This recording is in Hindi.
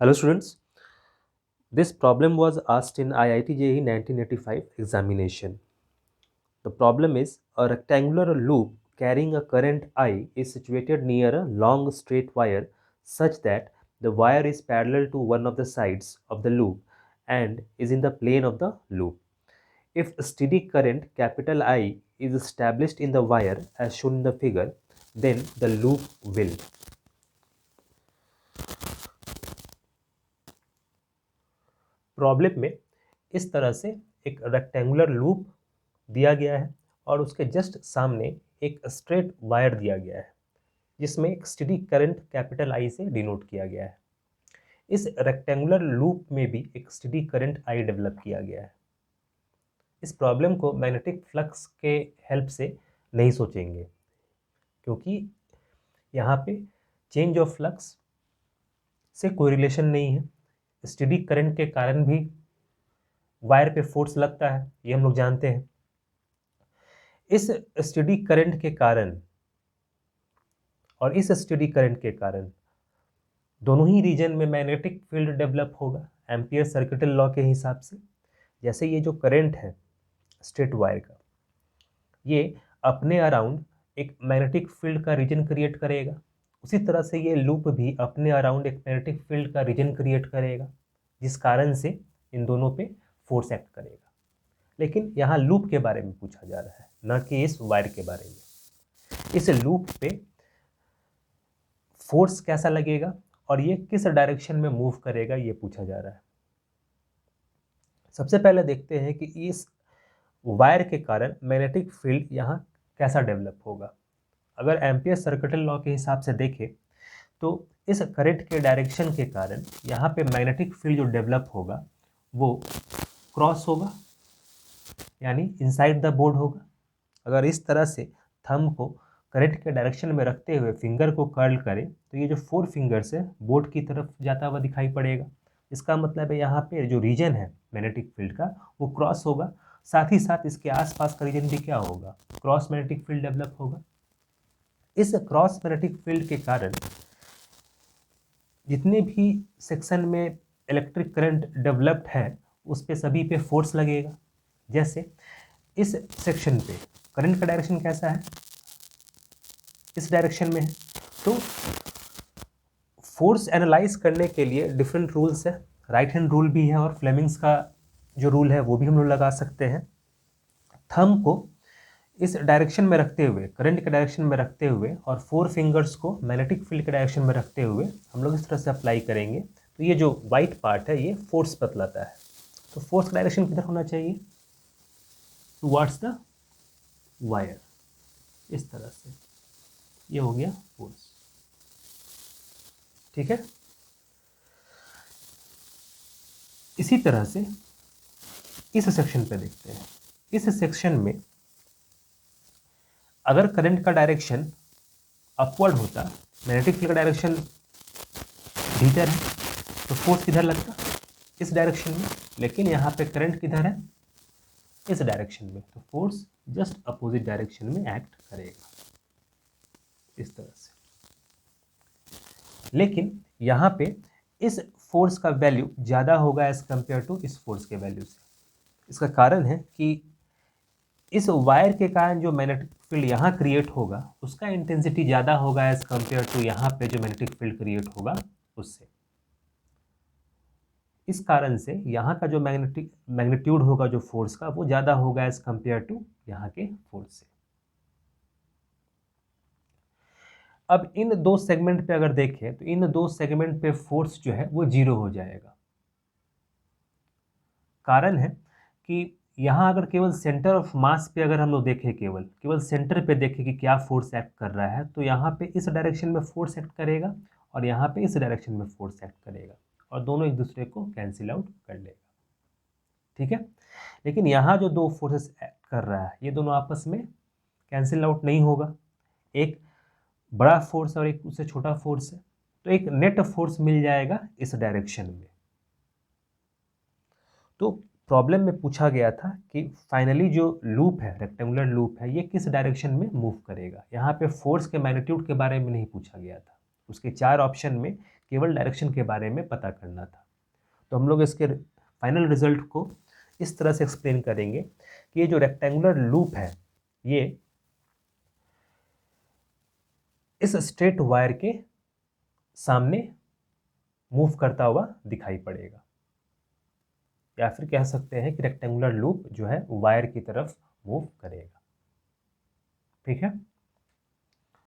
Hello students, this problem was asked in IIT JEE 1985 examination. The problem is a rectangular loop carrying a current I is situated near a long straight wire such that the wire is parallel to one of the sides of the loop and is in the plane of the loop. If a steady current capital I is established in the wire as shown in the figure, then the loop will. Problem में इस तरह से एक रेक्टेंगुलर लूप दिया गया है और उसके जस्ट सामने एक स्ट्रेट वायर दिया गया है जिसमें एक स्टेडी करंट कैपिटल आई से डिनोट किया गया है। इस रेक्टेंगुलर लूप में भी एक स्टेडी करंट आई डेवलप किया गया है। इस प्रॉब्लम को मैग्नेटिक फ्लक्स के हेल्प से नहीं सोचेंगे क्योंकि यहाँ पे चेंज ऑफ फ्लक्स से कोई रिलेशन नहीं है। स्टेडी करंट के कारण भी वायर पे फोर्स लगता है, ये हम लोग जानते हैं। इस स्टेडी करंट के कारण और इस स्टेडी करंट के कारण दोनों ही रीजन में मैग्नेटिक फील्ड डेवलप होगा एम्पियर सर्किटल लॉ के हिसाब से। जैसे ये जो करंट है स्ट्रेट वायर का, ये अपने अराउंड एक मैग्नेटिक फील्ड का रीजन क्रिएट करेगा, उसी तरह से ये लूप भी अपने अराउंड एक मैग्नेटिक फील्ड का रीजन क्रिएट करेगा जिस कारण से इन दोनों पे फोर्स एक्ट करेगा। लेकिन यहाँ लूप के बारे में पूछा जा रहा है, ना कि इस वायर के बारे में। इस लूप पे फोर्स कैसा लगेगा और ये किस डायरेक्शन में मूव करेगा ये पूछा जा रहा है। सबसे पहले देखते हैं कि इस वायर के कारण मैग्नेटिक फील्ड यहाँ कैसा डेवलप होगा। अगर एम्पियर सर्किटल लॉ के हिसाब से देखें तो इस करंट के डायरेक्शन के कारण यहाँ पे मैग्नेटिक फील्ड जो डेवलप होगा वो क्रॉस होगा, यानी इनसाइड द बोर्ड होगा। अगर इस तरह से थंब को करंट के डायरेक्शन में रखते हुए फिंगर को कर्ल करें तो ये जो 4 फिंगर्स है बोर्ड की तरफ जाता हुआ दिखाई पड़ेगा। इसका मतलब है यहाँ पे जो रीजन है मैग्नेटिक फील्ड का वो क्रॉस होगा, साथ ही साथ इसके आसपास का रीजन भी क्या होगा, क्रॉस मैग्नेटिक फील्ड डेवलप होगा। इस क्रॉस मैग्नेटिक फील्ड के कारण जितने भी सेक्शन में इलेक्ट्रिक करंट डेवलप्ड है उस पे सभी पे फोर्स लगेगा। जैसे इस सेक्शन पे करंट का डायरेक्शन कैसा है, इस डायरेक्शन में है, तो फोर्स एनालाइज करने के लिए डिफरेंट रूल्स है, राइट हैंड रूल भी है और फ्लेमिंग्स का जो रूल है वो भी हम लोग लगा सकते हैं। थंब को इस डायरेक्शन में रखते हुए, करंट के डायरेक्शन में रखते हुए और 4 फिंगर्स को मैग्नेटिक फील्ड के डायरेक्शन में रखते हुए हम लोग इस तरह से अप्लाई करेंगे तो ये जो वाइट पार्ट है ये फोर्स बतलाता है। तो फोर्स का डायरेक्शन किधर होना चाहिए, टुवर्ड्स द वायर, इस तरह से ये हो गया फोर्स। ठीक है, इसी तरह से इस सेक्शन पे देखते हैं। इस सेक्शन में अगर करंट का डायरेक्शन अपवर्ड होता, मैग्नेटिक फील्ड का डायरेक्शन भीतर है, तो फोर्स किधर लगता, इस डायरेक्शन में। लेकिन यहाँ पे करंट किधर है, इस डायरेक्शन में, तो फोर्स जस्ट अपोजिट डायरेक्शन में एक्ट करेगा इस तरह से। लेकिन यहाँ पे इस फोर्स का वैल्यू ज़्यादा होगा एज कंपेयर टू इस फोर्स के वैल्यू से। इसका कारण है कि इस वायर के कारण जो मैग्नेटिक फील्ड यहाँ क्रिएट होगा उसका इंटेंसिटी ज़्यादा होगा एज कंपेयर टू यहाँ पे जो मैग्नेटिक फील्ड क्रिएट होगा उससे। इस कारण से यहाँ का जो मैग्नीट्यूड होगा जो फोर्स का वो ज़्यादा होगा एज कंपेयर टू यहाँ के फोर्स से। अब इन 2 सेगमेंट पे अगर देखें तो इन 2 सेगमेंट पे फोर्स जो है वो 0 हो जाएगा। कारण है कि यहाँ अगर केवल सेंटर ऑफ मास पे अगर हम लोग देखें, केवल सेंटर पे देखें कि क्या फोर्स एक्ट कर रहा है, तो यहाँ पे इस डायरेक्शन में फोर्स एक्ट करेगा और यहाँ पे इस डायरेक्शन में फोर्स एक्ट करेगा और दोनों एक दूसरे को कैंसिल आउट कर लेगा। ठीक है, लेकिन यहाँ जो 2 फोर्सेस एक्ट कर रहा है ये दोनों आपस में कैंसिल आउट नहीं होगा। एक बड़ा फोर्स और एक उससे छोटा फोर्स है, तो एक नेट फोर्स मिल जाएगा इस डायरेक्शन में। तो प्रॉब्लम में पूछा गया था कि फाइनली जो लूप है, रेक्टेंगुलर लूप है, ये किस डायरेक्शन में मूव करेगा। यहाँ पे फोर्स के मैग्नीट्यूड के बारे में नहीं पूछा गया था। उसके 4 ऑप्शन में केवल डायरेक्शन के बारे में पता करना था। तो हम लोग इसके फाइनल रिजल्ट को इस तरह से एक्सप्लेन करेंगे कि ये जो रेक्टेंगुलर लूप है ये इस स्ट्रेट वायर के सामने मूव करता हुआ दिखाई पड़ेगा, या फिर कह सकते हैं कि रेक्टेंगुलर लूप जो है वायर की तरफ मूव करेगा। ठीक है।